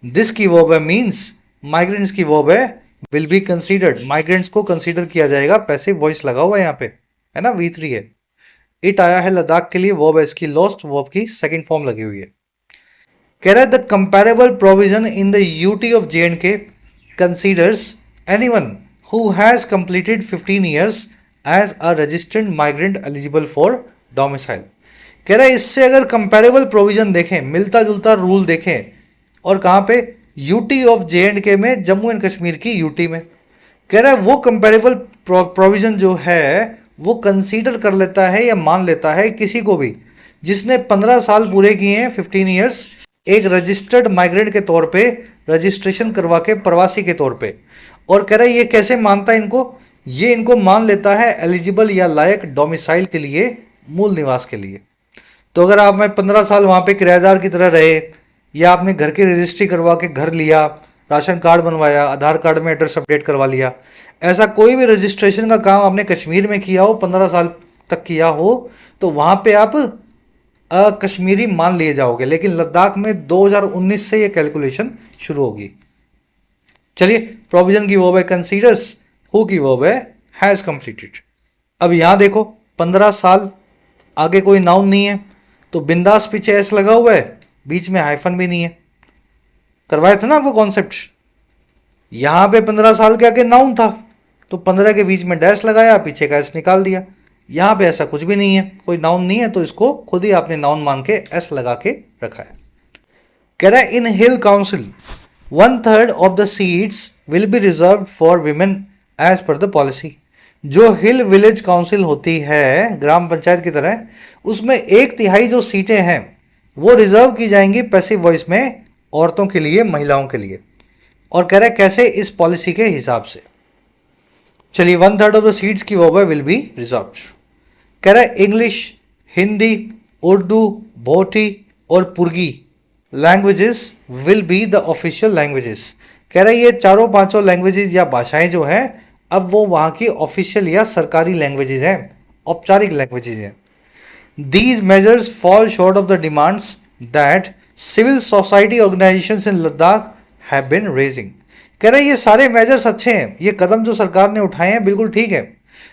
Speaker 1: दिस की वर्ब है मीन्स, माइग्रेंट्स की वर्ब है विल बी कंसीडर्ड, माइग्रेंट्स को कंसीडर किया जाएगा, पैसिव वॉइस लगा हुआ है यहाँ पे, है ना, V3 है। इट आया है लद्दाख के लिए, वर्ब है इसकी लॉस्ट, वर्ब की सेकंड फॉर्म लगी हुई है। कह रहा है the comparable provision in the UT of J&K considers anyone who has completed 15 years as a registered migrant eligible for domicile. कह रहा है इससे अगर कंपैरेबल प्रोविजन देखें, मिलता जुलता रूल देखें, और कहाँ पे, यूटी ऑफ J&K में, जम्मू एंड कश्मीर की यूटी में। कह रहा है वो कंपैरेबल प्रोविजन जो है वो कंसीडर कर लेता है या मान लेता है किसी को भी जिसने 15 साल पूरे किए हैं, 15 ईयर्स, एक रजिस्टर्ड माइग्रेंट के तौर पे, रजिस्ट्रेशन करवा के प्रवासी के तौर पे। और कह रहा है ये कैसे मानता है इनको, ये इनको मान लेता है एलिजिबल या लायक डोमिसाइल के लिए, मूल निवास के लिए। तो अगर आप में 15 साल वहाँ पे किराएदार की तरह रहे, या आपने घर की रजिस्ट्री करवा के घर लिया, राशन कार्ड बनवाया, आधार कार्ड में एड्रेस अपडेट करवा लिया, ऐसा कोई भी रजिस्ट्रेशन का काम आपने कश्मीर में किया हो, 15 साल तक किया हो, तो वहाँ पे आप कश्मीरी मान लिए जाओगे। लेकिन लद्दाख में 2019 से ये कैलकुलेशन शुरू होगी। चलिए, प्रोविजन की वर्ब है कंसीडर्स, हु की वर्ब है हैज़ कंप्लीटेड। अब यहाँ देखो 15 साल, आगे कोई नाउन नहीं है, तो बिंदास पीछे एस लगा हुआ है, बीच में हाइफन भी नहीं है। करवाया था ना आपको कॉन्सेप्ट। यहाँ पे 15 साल के आगे नाउन था, तो 15 के बीच में डैश लगाया, पीछे का एस निकाल दिया। यहाँ पे ऐसा कुछ भी नहीं है, कोई नाउन नहीं है, तो इसको खुद ही आपने नाउन मान के एस लगा के रखा है। कह रहा है in hill council 1/3 of the seats will be reserve for women as per the policy. जो हिल विलेज काउंसिल होती है ग्राम पंचायत की तरह, उसमें 1/3 जो सीटें हैं वो रिजर्व की जाएंगी पैसिव वॉइस में औरतों के लिए, महिलाओं के लिए। और कह रहा है कैसे, इस पॉलिसी के हिसाब से। चलिए 1/3 ऑफ द सीट्स की वो विल बी रिजर्व। कह रहा है इंग्लिश, हिंदी, उर्दू, भोटी और Purgi languages will be the official languages. कह रहा है ये चारों पांचों लैंग्वेजेस या भाषाएं जो हैं अब वो वहाँ की ऑफिशियल या सरकारी लैंग्वेजेस हैं, औपचारिक लैंग्वेजेस हैं। These measures fall short of the demands that civil society organizations in Ladakh have been raising। कह रहे हैं ये सारे मेजर्स अच्छे हैं, ये कदम जो सरकार ने उठाए हैं बिल्कुल ठीक है,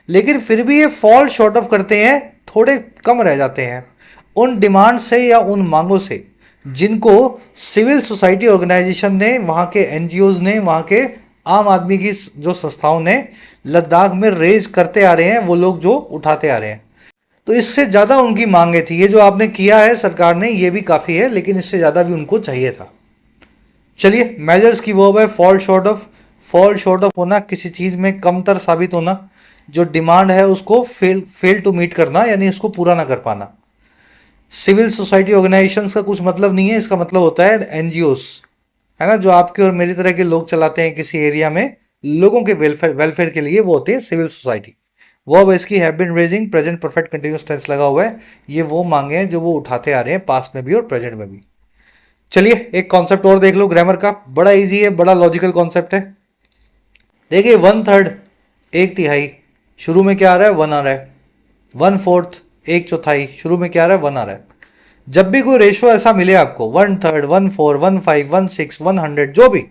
Speaker 1: लेकिन फिर भी ये फॉल शॉर्ट ऑफ करते हैं, थोड़े कम रह जाते हैं उन डिमांड से या उन मांगों से जिनको सिविल सोसाइटी ऑर्गेनाइजेशन ने, वहाँ के एनजीओज ने, वहाँ के आम आदमी की जो संस्थाओं ने लद्दाख में रेज करते आ रहे हैं, वो लोग जो उठाते आ रहे हैं। तो इससे ज़्यादा उनकी मांगे थी। ये जो आपने किया है सरकार ने ये भी काफ़ी है, लेकिन इससे ज़्यादा भी उनको चाहिए था। चलिए मेजर्स की वो है fall short of. Fall short of होना, किसी चीज़ में कमतर साबित होना, जो डिमांड है उसको फेल टू मीट करना, यानी उसको पूरा ना कर पाना। सिविल सोसाइटी ऑर्गेनाइजेशंस का कुछ मतलब नहीं है, इसका मतलब होता है एनजीओस, है ना, जो आपके और मेरी तरह के लोग चलाते हैं किसी एरिया में लोगों के वेलफेयर के लिए, वो होते हैं सिविल सोसाइटी। वो अब इसकी have been raising, present perfect continuous tense लगा हुआ है। ये वो मांगे हैं जो वो उठाते आ रहे हैं पास्ट में भी और प्रेजेंट में भी। चलिए एक कॉन्सेप्ट और देख लो ग्रामर का, बड़ा इजी है, बड़ा लॉजिकल कॉन्सेप्ट है। देखिए 1/3 1/3, शुरू में क्या आ रहा है, 1 आ रहा है। 1/4 1/4, शुरू में क्या आ रहा है, 1 आ रहा है। जब भी कोई रेशो ऐसा मिले आपको 1/3 1/4 1/5 1/6 100, जो भी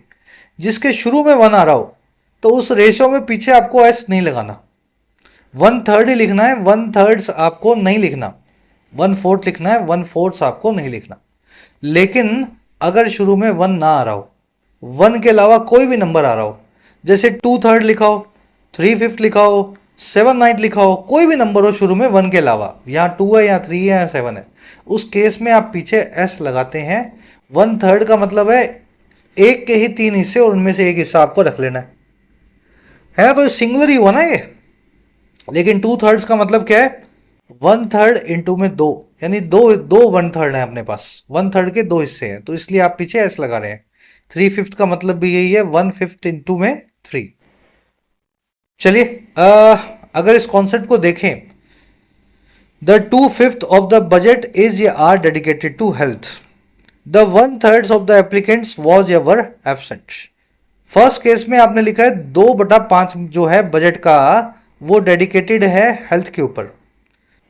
Speaker 1: जिसके शुरू में 1 आ रहा हो, तो उस रेशो में पीछे आपको एस नहीं लगाना, 1/3 ही लिखना है, 1/3 आपको नहीं लिखना। 1/4 लिखना है, 1/4 आपको नहीं लिखना। लेकिन अगर शुरू में 1 ना आ रहा हो, 1 के अलावा कोई भी नंबर आ रहा हो, जैसे 2/3 लिखा हो, 3/5 लिखा हो, 7/9 लिखा हो, कोई भी नंबर हो शुरू में 1 के अलावा, यहाँ 2 है, यहाँ 3 है, यहाँ 7 है, उस केस में आप पीछे एस लगाते हैं। 1/3 का मतलब है एक के ही 3 हिस्से और उनमें से एक हिस्सा आपको रख लेना है ना, तो सिंगुलर ही हुआ ना ये। लेकिन 2/3 का मतलब क्या है, 1/3 इंटू में 2, यानी दो 1/3 है अपने पास, 1/3 के 2 हिस्से हैं, तो इसलिए आप पीछे एस लगा रहे हैं। 3/5 का मतलब भी यही है, 1/5 इंटू में 3। चलिए अगर इस कॉन्सेप्ट को देखें, the 2/5 of the budget is या are dedicated to health, the 1/3 of the applicants was ever absent. First case में आपने लिखा है 2/5 जो है बजट का वो डेडिकेटेड है हेल्थ के ऊपर।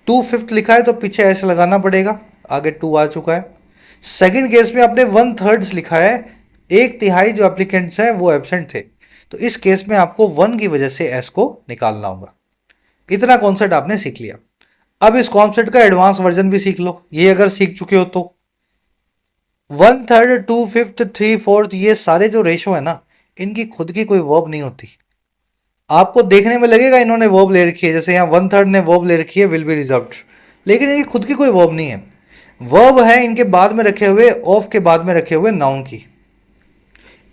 Speaker 1: 2/5 लिखा है तो पीछे ऐसे लगाना पड़ेगा, आगे 2 आ चुका है। सेकंड केस में आपने 1/3 लिखा है, 1/3 जो एप्लीकेंट्स हैं वो एबसेंट थे, तो इस केस में आपको 1 की वजह से एस को निकालना होगा। इतना कॉन्सेप्ट आपने सीख लिया। अब इस कॉन्सेप्ट का एडवांस वर्जन भी सीख लो, ये अगर सीख चुके हो तो। 1/3 2/5 3/4 ये सारे जो रेशो है ना, इनकी खुद की कोई वर्ब नहीं होती। आपको देखने में लगेगा इन्होंने वर्ब ले रखी है, जैसे यहाँ 1/3 ने वर्ब ले रखी है विल बी रिजर्व्ड, लेकिन इनकी खुद की कोई वर्ब नहीं है। वर्ब है इनके बाद में रखे हुए, ऑफ के बाद में रखे हुए नाउन की।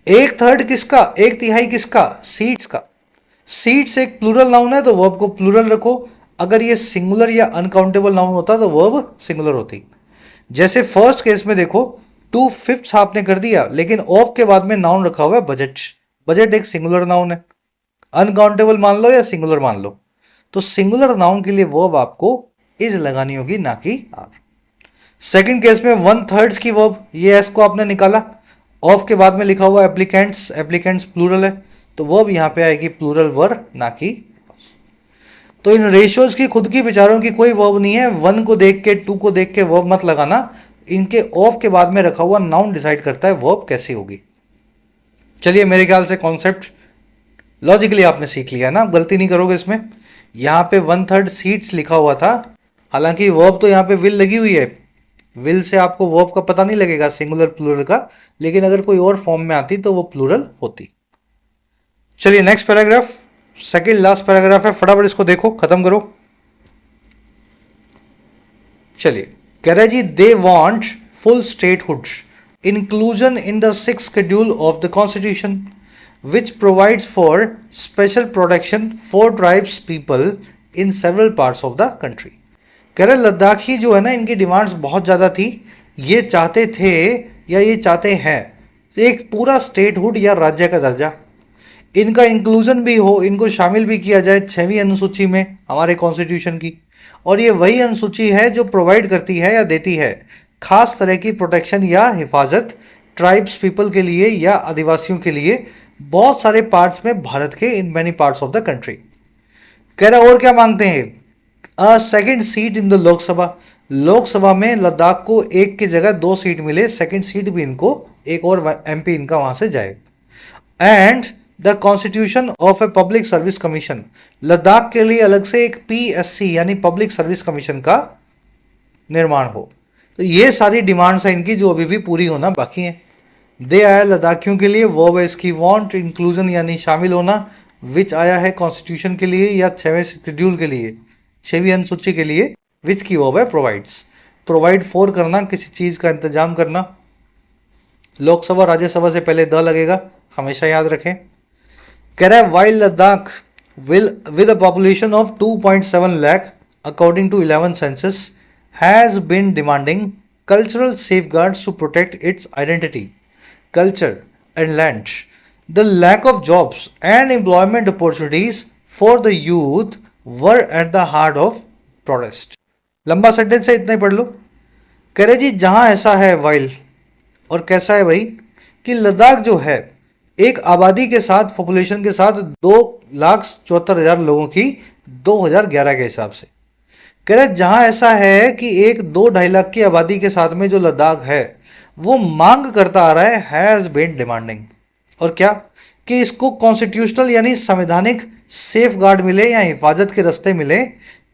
Speaker 1: 1/3 किसका, 1/3 किसका, सीट्स का। सीट्स एक प्लूरल नाउन है तो वर्ब को प्लूरल रखो, अगर ये सिंगुलर या अनकाउंटेबल नाउन होता तो वर्ब सिंगुलर होती। जैसे फर्स्ट केस में देखो 2/5 आपने कर दिया, लेकिन ऑफ के बाद में नाउन रखा हुआ है बजट। बजट एक सिंगुलर नाउन है, अनकाउंटेबल मान लो या सिंगुलर मान लो, तो सिंगुलर नाउन के लिए वर्ब आपको इज लगानी होगी, ना कि आर। सेकंड केस में 1/3 की वर्ब, ये एस को आपने निकाला, ऑफ के बाद में लिखा हुआ एप्लीकेंट्स, एप्लीकेंट्स प्लूरल है, तो वर्ब यहाँ पे आएगी प्लूरल वर्ब, ना कि। तो इन रेशियोज की खुद की विचारों की कोई वर्ब नहीं है, 1 को देख के 2 को देख के वर्ब मत लगाना, इनके ऑफ के बाद में रखा हुआ नाउन डिसाइड करता है वर्ब कैसी होगी। चलिए मेरे ख्याल से कॉन्सेप्ट लॉजिकली आपने सीख लिया ना, गलती नहीं करोगे इसमें। यहाँ पे 1/3 सीट्स लिखा हुआ था, हालांकि वर्ब तो यहाँ पे विल लगी हुई है, विल से आपको वर्ब का पता नहीं लगेगा सिंगुलर प्लूरल का, लेकिन अगर कोई और फॉर्म में आती तो वो प्लूरल होती। चलिए next paragraph, second last paragraph है, फटाफट इसको देखो, खत्म करो। चलिए, कह रहे जी they want full statehood inclusion in the 6th schedule of the constitution which provides for special protection for tribes people in several parts of the country. कह रहे लद्दाखी जो है ना, इनकी डिमांड्स बहुत ज़्यादा थी, ये चाहते थे या ये चाहते हैं एक पूरा स्टेटहुड या राज्य का दर्जा, इनका इंक्लूजन भी हो, इनको शामिल भी किया जाए 6वीं अनुसूची में हमारे कॉन्स्टिट्यूशन की। और ये वही अनुसूची है जो प्रोवाइड करती है या देती है खास तरह की प्रोटेक्शन या हिफाजत ट्राइब्स पीपल के लिए या आदिवासियों के लिए बहुत सारे पार्ट्स में भारत के, in many parts of the country. कह रहा और क्या मांगते हैं, a second seat in the Lok Sabha, Lok Sabha में लद्दाख को एक की जगह 2 सीट मिले, सेकंड सीट भी इनको एक और एमपी इनका वहां से जाए। And the constitution of a public service commission, Ladakh के लिए अलग से एक पीएससी यानी पब्लिक सर्विस कमीशन का निर्माण हो। तो ये सारी डिमांड्स हैं इनकी जो अभी भी पूरी होना बाकी हैं। दे आया लद्दाखियों के लिए, वर्ब है इसकी वांट, इंक्लूजन यानी शामिल होना, विच आया है कॉन्स्टिट्यूशन के लिए या 6वें शेड्यूल के लिए, 6वीं अनुसूची के लिए, विच की वर्ब है प्रोवाइड्स, प्रोवाइड फॉर करना, किसी चीज़ का इंतजाम करना। लोकसभा राज्यसभा से पहले द लगेगा, हमेशा याद रखें। कह रहा है while Ladakh will with a population of 2.7 lakh according to 11 census has been demanding cultural safeguards to protect its identity, culture and land, the lack of jobs and employment opportunities for the youth were at the heart of protest. लंबा sentence है, इतना ही पढ़ लो। कह रहे जी जहां ऐसा है while, और कैसा है भाई कि लद्दाख जो है एक आबादी के साथ, पॉपुलेशन के साथ 2,74,000 लोगों की 2011 के हिसाब से। कह रहे जहां ऐसा है कि एक 2-2.5 लाख की आबादी के साथ में जो लद्दाख है वो मांग करता आ रहा है, हैज़ बीन डिमांडिंग, और क्या कि इसको कॉन्स्टिट्यूशनल यानी संवैधानिक सेफ गार्ड मिले या हिफाजत के रास्ते मिले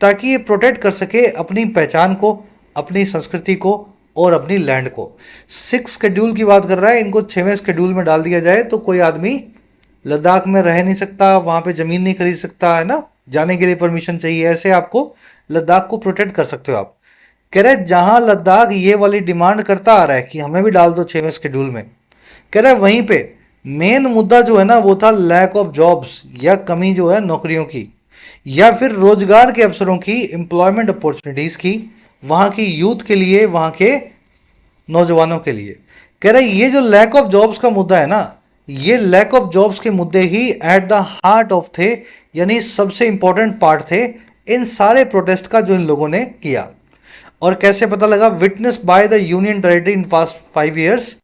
Speaker 1: ताकि ये प्रोटेक्ट कर सके अपनी पहचान को, अपनी संस्कृति को और अपनी लैंड को। 6th शेड्यूल की बात कर रहा है, इनको 6वें शेड्यूल में डाल दिया जाए तो कोई आदमी लद्दाख में रह नहीं सकता, वहाँ पे ज़मीन नहीं खरीद सकता है ना, जाने के लिए परमिशन चाहिए, ऐसे आपको लद्दाख को प्रोटेक्ट कर सकते हो आप। कह रहे जहाँ लद्दाख ये वाली डिमांड करता आ रहा है कि हमें भी डाल दो 6वें शेड्यूल में, कह रहे वहीं पे मेन मुद्दा जो है ना वो था लैक ऑफ जॉब्स या कमी जो है नौकरियों की या फिर रोजगार के अवसरों की, एम्प्लॉयमेंट अपॉर्चुनिटीज़ की, वहाँ की यूथ के लिए, वहाँ के नौजवानों के लिए। कह रहे ये जो लैक ऑफ जॉब्स का मुद्दा है ना, ये लैक ऑफ जॉब्स के मुद्दे ही एट द हार्ट ऑफ थे, यानी सबसे इंपॉर्टेंट पार्ट थे इन सारे प्रोटेस्ट का जो इन लोगों ने किया। और कैसे पता लगा, witness bye the union territory in past 5 years,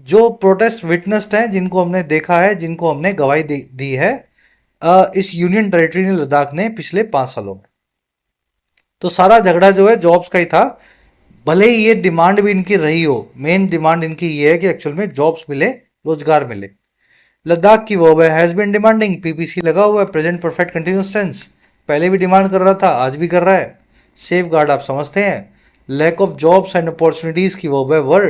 Speaker 1: जो प्रोटेस्ट विटनेस्ड हैं, जिनको हमने देखा है, जिनको हमने गवाही दी है इस यूनियन टेरिटरी ने, लद्दाख ने पिछले 5 सालों में। तो सारा झगड़ा जो है जॉब्स का ही था, भले ही ये डिमांड भी इनकी रही हो, मेन डिमांड इनकी ये है कि एक्चुअल में जॉब्स मिले, रोजगार मिले। लद्दाख की वो है हैज़ बीन डिमांडिंग, पीपीसी लगा हुआ है, प्रेजेंट परफेक्ट कंटिन्यूअस टेंस, पहले भी डिमांड कर रहा था, आज भी कर रहा है। सेफ गार्ड आप समझते हैं। Lack of jobs and opportunities की वर्ब है वर,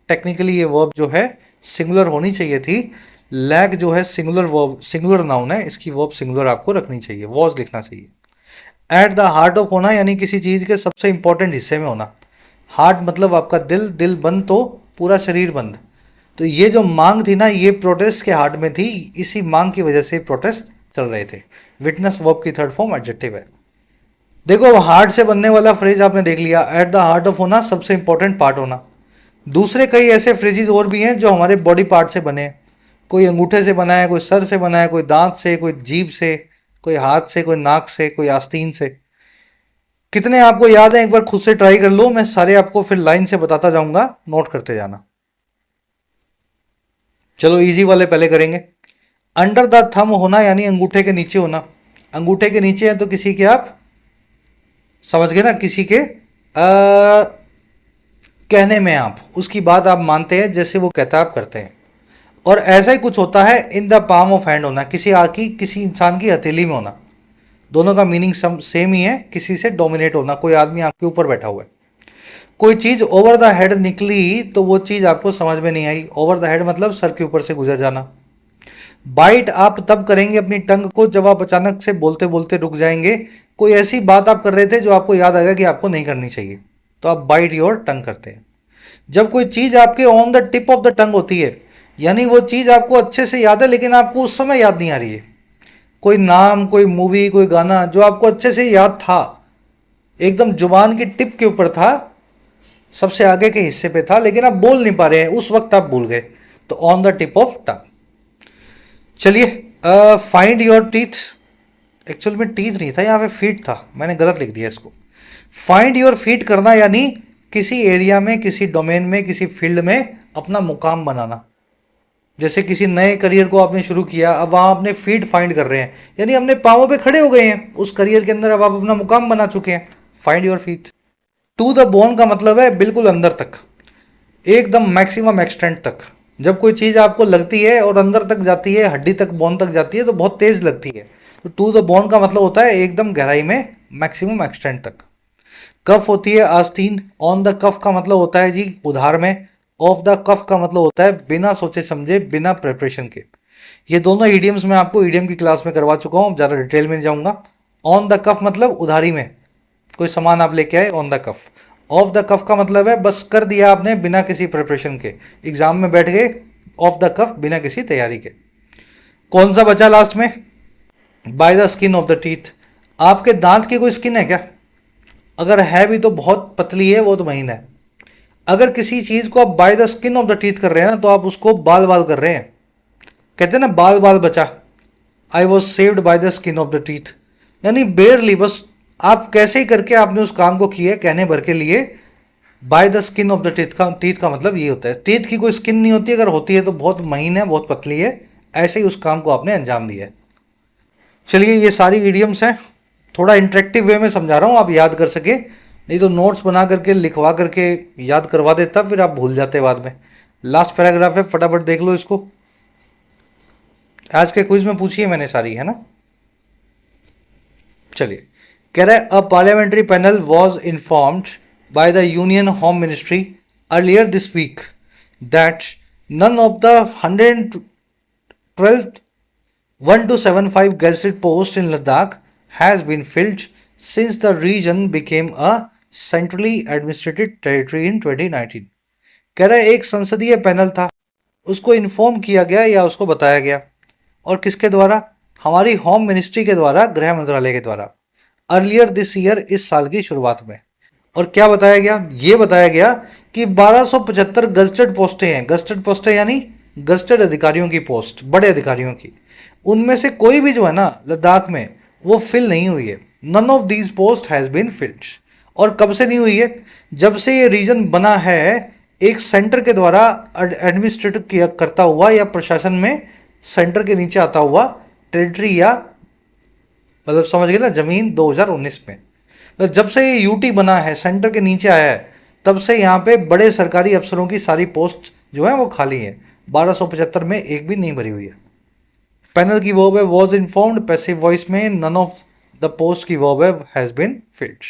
Speaker 1: टेक्निकली ये वर्ब जो है सिंगुलर होनी चाहिए थी, लैक जो है सिंगुलर वर्ब, सिंगुलर नाउन है, इसकी वर्ब सिंगुलर आपको रखनी चाहिए, वॉज लिखना चाहिए। एट द हार्ट ऑफ होना यानी किसी चीज़ के सबसे इंपॉर्टेंट हिस्से में होना, हार्ट मतलब आपका दिल, दिल बंद तो पूरा शरीर बंद। तो ये जो मांग थी ना, ये प्रोटेस्ट के हार्ट में थी, इसी मांग की वजह से प्रोटेस्ट चल रहे थे। विटनेस वर्ब की थर्ड फॉर्म एडजेक्टिव है। देखो हार्ट से बनने वाला फ्रेज आपने देख लिया, एट द हार्ट ऑफ होना, सबसे इंपॉर्टेंट पार्ट होना। दूसरे कई ऐसे फ्रेजेस और भी हैं जो हमारे बॉडी पार्ट से बने हैं, कोई अंगूठे से बना है, कोई सर से बना है, कोई दांत से, कोई जीभ से, कोई हाथ से, कोई नाक से, कोई आस्तीन से। कितने आपको याद है, एक बार खुद से ट्राई कर लो, मैं सारे आपको फिर लाइन से बताता जाऊंगा, नोट करते जाना। चलो इजी वाले पहले करेंगे। अंडर द थंब होना यानी अंगूठे के नीचे होना, अंगूठे के नीचे है तो किसी के, आप समझ गए ना, किसी के कहने में आप उसकी बात आप मानते हैं, जैसे वो कहता है आप करते हैं। और ऐसा ही कुछ होता है in the palm of hand होना, किसी इंसान की हथेली में होना, दोनों का मीनिंग सेम ही है, किसी से डोमिनेट होना, कोई आदमी आपके ऊपर बैठा हुआ है। कोई चीज़ ओवर द हेड निकली तो वो चीज़ आपको समझ में नहीं आई। ओवर द हेड मतलब सर के ऊपर से गुजर जाना। बाइट आप तब करेंगे अपनी टंग को जब आप अचानक से बोलते बोलते रुक जाएंगे। कोई ऐसी बात आप कर रहे थे जो आपको याद आएगा कि आपको नहीं करनी चाहिए, तो आप बाइट योर टंग करते हैं। जब कोई चीज़ आपके on the tip of the tongue होती है, यानी वो चीज़ आपको अच्छे से याद है लेकिन आपको उस समय याद नहीं आ रही है। कोई नाम, कोई मूवी, कोई गाना जो आपको अच्छे से याद था, एकदम जुबान की टिप के ऊपर था, सबसे आगे के हिस्से पे था, लेकिन आप बोल नहीं पा रहे हैं, उस वक्त आप भूल गए, तो on the tip of tongue. चलिए, फाइंड योर टीथ। एक्चुअल में टीथ नहीं था, यहाँ पे फीट था, मैंने गलत लिख दिया इसको। फाइंड योर फीट करना यानी किसी एरिया में, किसी डोमेन में, किसी फील्ड में अपना मुकाम बनाना। जैसे किसी नए करियर को आपने शुरू किया, अब वहाँ अपने फीट फाइंड कर रहे हैं, यानी अपने पाँवों पे खड़े हो गए हैं उस करियर के अंदर, अब आप अपना मुकाम बना चुके हैं। Find your feet. To the bone का मतलब है बिल्कुल अंदर तक, एकदम मैक्सिमम एक्सटेंट तक। जब कोई चीज़ आपको लगती है और अंदर तक जाती है, हड्डी तक, बोन तक जाती है, तो बहुत तेज लगती है। तो टू द बोन का मतलब होता है एकदम गहराई में, मैक्सिमम एक्सटेंट तक। कफ होती है आस्तीन। ऑन द कफ का मतलब होता है जी उधार में। ऑफ द कफ का मतलब होता है बिना सोचे समझे, बिना प्रिपरेशन के। ये दोनों ईडियम्स मैं आपको ईडियम की क्लास में करवा चुका हूँ, ज़्यादा डिटेल में नहीं जाऊँगा। ऑन द कफ मतलब उधारी में, कोई सामान आप लेके आए, on the cuff. Off the cuff का मतलब है बस कर दिया आपने बिना किसी प्रिपरेशन के, एग्जाम में बैठ गए ऑफ द कफ, बिना किसी तैयारी के। कौन सा बचा लास्ट में? By the skin of the teeth. आपके दांत की कोई स्किन है क्या? अगर है भी तो बहुत पतली है, वो तो महीन है। अगर किसी चीज को आप by the skin of the teeth कर रहे हैं ना, तो आप उसको बाल बाल कर रहे हैं। कहते हैं ना बाल बाल बचा, I was saved by the skin of the teeth, यानी बेयरली, बस आप कैसे ही करके आपने उस काम को किया, कहने भर के लिए। By the skin of the teeth का मतलब ये होता है। टीथ की कोई स्किन नहीं होती, अगर होती है तो बहुत महीन है, बहुत पतली है, ऐसे ही उस काम को आपने अंजाम दिया है। चलिए, ये सारी इडियम्स हैं, थोड़ा इंटरेक्टिव वे में समझा रहा हूँ, आप याद कर सके, नहीं तो नोट्स बना करके लिखवा करके याद करवा देता, फिर आप भूल जाते बाद में। लास्ट पैराग्राफ है, फटाफट देख लो इसको। आज के क्विज में पूछी है मैंने सारी, है ना। चलिए, कह रहा है a parliamentary panel was informed by the union home ministry earlier this week that none of the 112 1275 gazetted post in Ladakh has been filled since the region became a centrally administrated territory in 2019। कह रहा है एक संसदीय panel था, उसको inform किया गया या उसको बताया गया, और किसके द्वारा? हमारी होम मिनिस्ट्री के द्वारा, गृह मंत्रालय के द्वारा। अर्लियर दिस ईयर, इस साल की शुरुआत में। और क्या बताया गया? ये बताया गया कि 1275 गजटेड पोस्टें हैं। गजटेड पोस्टें यानी गजटेड अधिकारियों की पोस्ट, बड़े अधिकारियों की। उनमें से कोई भी जो है ना लद्दाख में, वो फिल नहीं हुई है। None of these post has been filled. और कब से नहीं हुई है? जब से ये रीजन बना है, एक सेंटर के द्वारा एडमिनिस्ट्रेटिव किया करता हुआ, या प्रशासन में सेंटर के नीचे आता हुआ टेरिटरी, या मतलब समझ गए ना, जमीन 2019 में। तो जब से ये यूटी बना है, सेंटर के नीचे आया है, तब से यहाँ पे बड़े सरकारी अफसरों की सारी पोस्ट जो है वो खाली है। 1275 में एक भी नहीं भरी हुई है। पैनल की वर्ब है वॉज इन्फॉर्म्ड, पैसिव वॉइस में नन ऑफ द पोस्ट की वर्ब है हैज बीन फिल्ड।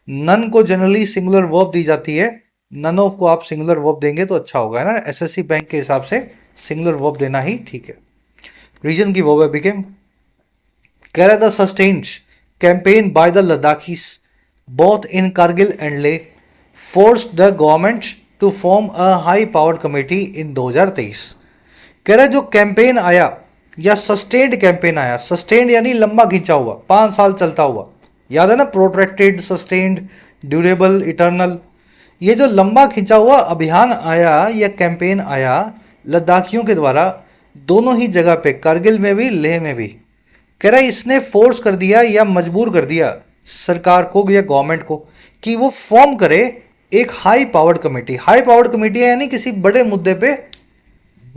Speaker 1: नन को जनरली सिंगुलर वर्ब दी जाती है, नन ऑफ को आप सिंगुलर वर्ब देंगे तो अच्छा होगा, है ना। एसएससी बैंक के हिसाब से सिंगुलर वर्ब देना ही ठीक है। रीजन की वर्ब है बिकेम। कह रहा था sustained campaign by the Ladakhis both in Kargil and Leh forced the government to form a high powered committee in 2023। कह रहा है जो कैंपेन आया, या सस्टेन्ड कैंपेन आया, सस्टेन्ड यानी लंबा खींचा हुआ, 5 साल चलता हुआ, याद है ना, प्रोट्रैक्टेड, सस्टेन्ड, ड्यूरेबल, इटर्नल। ये जो लंबा खींचा हुआ अभियान आया या कैंपेन आया लद्दाखियों के द्वारा, दोनों ही जगह पे, कारगिल में भी, लेह में भी। कह रहा है इसने फोर्स कर दिया या मजबूर कर दिया सरकार को या गवर्नमेंट को कि वो फॉर्म करे एक high powered committee. High powered committee यानी किसी बड़े मुद्दे पे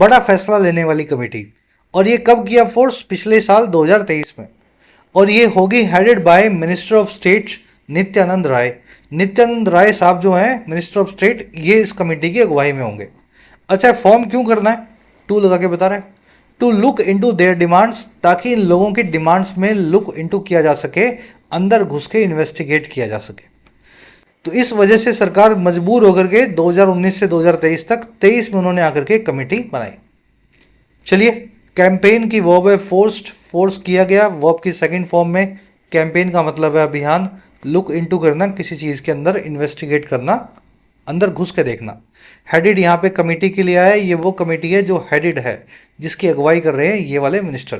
Speaker 1: बड़ा फैसला लेने वाली कमेटी। और ये कब किया फोर्स? पिछले साल 2023 में। और ये होगी headed by minister of state Nityanand Rai. Nityanand Rai साहब जो हैं मिनिस्टर ऑफ स्टेट, ये इस कमेटी की अगुवाई में होंगे। अच्छा, फॉर्म क्यों करना है? टू लगा के बता रहा है, to look into their demands, ताकि इन लोगों की डिमांड्स में लुक इनटू किया जा सके, अंदर घुस के इन्वेस्टिगेट किया जा सके। तो इस वजह से सरकार मजबूर होकर के 2019 से 2023 तक 23 में उन्होंने आकर के कमेटी बनाई। चलिए, कैंपेन की वर्ब है फोर्स किया गया, वर्ब की सेकंड फॉर्म में। कैंपेन का मतलब है अभियान, लुक इनटू करना, किसी चीज़ के अंदर इन्वेस्टिगेट करना, अंदर घुस के देखना। हेडेड यहाँ पे कमेटी के लिए आया, ये वो कमेटी है जो हेडेड है, जिसकी अगुवाई कर रहे हैं ये वाले minister.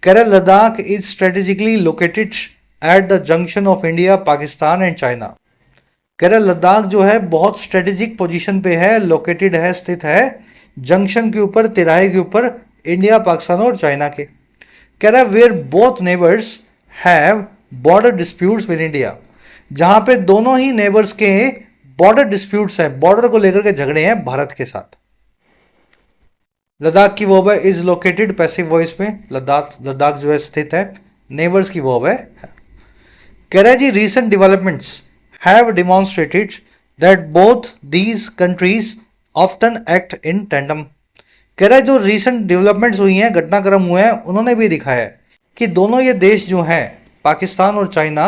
Speaker 1: Kerala Ladakh is strategically located at the junction of India, Pakistan and China. Kerala Ladakh जो है बहुत स्ट्रेटेजिक पोजीशन पे है, लोकेटेड है, स्थित है जंक्शन के ऊपर, तिराहे के ऊपर, इंडिया, पाकिस्तान और चाइना के। कह रहा है where both neighbours have border disputes with India, जहां पे दोनों ही नेबर्स के बॉर्डर डिस्प्यूट्स हैं, बॉर्डर को लेकर के झगड़े हैं भारत के साथ। लद्दाख की वर्ब है इज लोकेटेड, पैसिव वॉइस में। लद्दाख जो है स्थित है, नेबर्स की वर्ब है। कह रहा है जी recent developments have demonstrated that both these countries often act in tandem. कह रहा है जो रीसेंट डेवलपमेंट्स हुई हैं, घटनाक्रम हुए हैं, उन्होंने भी दिखाया है कि दोनों ये देश जो हैं, पाकिस्तान और चाइना,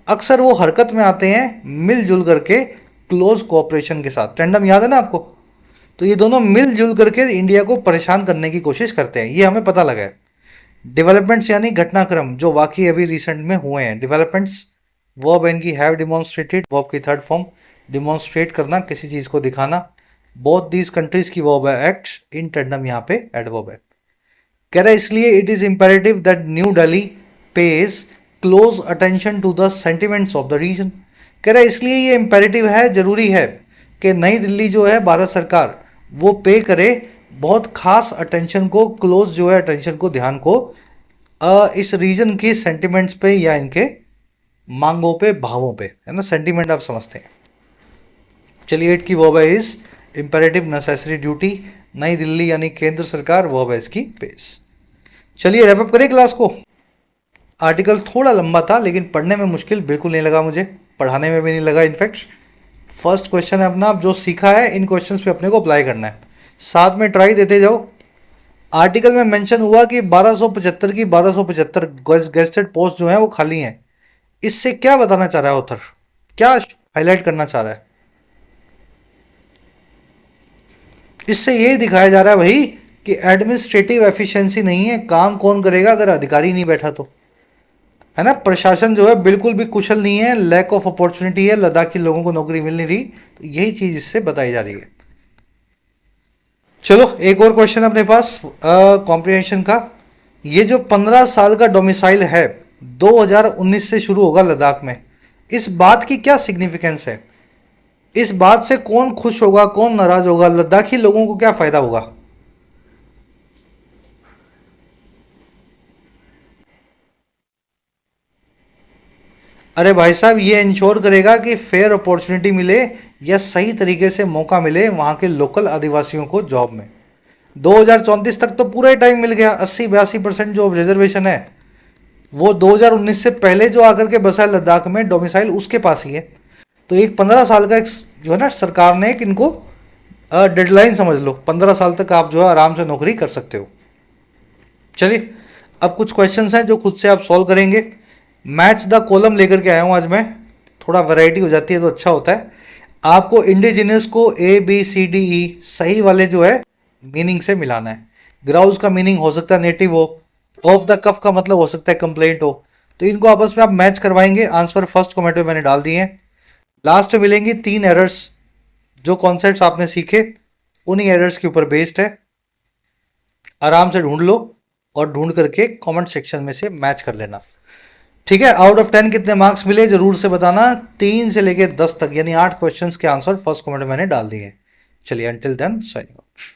Speaker 1: अक्सर वो हरकत में आते हैं मिलजुल करके, क्लोज कोऑपरेशन के साथ। टैंडम याद है ना आपको? तो ये दोनों मिलजुल करके इंडिया को परेशान करने की कोशिश करते हैं, ये हमें पता लगा है। डेवलपमेंट्स यानी घटनाक्रम जो वाकई अभी रिसेंट में हुए हैं। डेवलपमेंट्स वर्ब इनकी हैव डिमॉन्स्ट्रेटेड, वर्ब की थर्ड फॉर्म, डिमॉन्स्ट्रेट करना, किसी चीज़ को दिखाना। बोथ दीज कंट्रीज की वर्ब है एक्ट, इन टैंडम यहाँ पे एडवर्ब है। कह रहा है इसलिए it is imperative that New Delhi pays close attention to the sentiments of the region. कह रहा है इसलिए ये इम्पेरेटिव है, जरूरी है कि नई दिल्ली जो है, भारत सरकार, वो पे करे बहुत खास अटेंशन को, क्लोज जो है अटेंशन को, ध्यान को इस रीजन की सेंटिमेंट्स पे या इनके मांगों पे, भावों पे, है ना। सेंटिमेंट आप समझते हैं। चलिए, एट की वर्ब है इज, इम्पेरेटिव नेसेसरी ड्यूटी, नई दिल्ली यानी केंद्र सरकार, वर्ब है इसकी पेश। चलिए रैप अप करें क्लास को। आर्टिकल थोड़ा लंबा था लेकिन पढ़ने में मुश्किल बिल्कुल नहीं लगा मुझे, पढ़ाने में भी नहीं लगा। इनफैक्ट फर्स्ट क्वेश्चन है अपना, अब जो सीखा है इन क्वेश्चंस पे अपने को अप्लाई करना है, साथ में ट्राई देते जाओ। आर्टिकल में मेंशन हुआ कि 1275 की 1275 गेस्टेड पोस्ट जो है वो खाली हैं। इससे क्या बताना चाह रहा है ऑथर, क्या हाईलाइट करना चाह रहा है? इससे ये दिखाया जा रहा है भाई कि एडमिनिस्ट्रेटिव एफिशिएंसी नहीं है, काम कौन करेगा अगर अधिकारी नहीं बैठा तो, है ना। प्रशासन जो है बिल्कुल भी कुशल नहीं है, लैक ऑफ अपॉर्चुनिटी है, लद्दाखी लोगों को नौकरी मिल नहीं रही, तो यही चीज इससे बताई जा रही है। चलो एक और क्वेश्चन अपने पास कॉम्प्रिहेंशन का। ये जो 15 साल का डोमिसाइल है 2019 से शुरू होगा लद्दाख में, इस बात की क्या सिग्निफिकेंस है? इस बात से कौन खुश होगा, कौन नाराज होगा, लद्दाखी लोगों को क्या फायदा होगा? अरे भाई साहब, ये इंश्योर करेगा कि फेयर अपॉर्चुनिटी मिले या सही तरीके से मौका मिले वहां के लोकल आदिवासियों को जॉब में। 2034 तक तो पूरा ही टाइम मिल गया, 80-82% जो रिजर्वेशन है वो 2019 से पहले जो आकर के बसा है लद्दाख में, डोमिसाइल उसके पास ही है। तो एक 15 साल का एक जो है ना, सरकार ने एक इनको डेडलाइन समझ लो, 15 साल तक आप जो है आराम से नौकरी कर सकते हो। चलिए अब कुछ क्वेश्चंस हैं जो खुद से आप सॉल्व करेंगे। मैच द कॉलम लेकर के आया हूँ आज मैं, थोड़ा वैरायटी हो जाती है तो अच्छा होता है। आपको इंडिजिनियस को ABCDE सही वाले जो है मीनिंग से मिलाना है। ग्राउज का मीनिंग हो सकता है नेटिव हो, ऑफ द कफ का मतलब हो सकता है कंप्लेंट हो, तो इनको आपस में आप मैच करवाएंगे। आंसर फर्स्ट कमेंट में मैंने डाल दिए हैं। लास्ट में मिलेंगी 3 एरर्स, जो कॉन्सेप्ट्स आपने सीखे उन्हीं एरर्स के ऊपर बेस्ड है। आराम से ढूंढ लो और ढूंढ करके कमेंट सेक्शन में से मैच कर लेना, ठीक है। आउट ऑफ 10 कितने मार्क्स मिले जरूर से बताना। 3 से लेके 10 तक यानी 8 क्वेश्चंस के आंसर फर्स्ट कमेंट में मैंने डाल दिए। चलिए अंटिल देन साइनिंग आउट।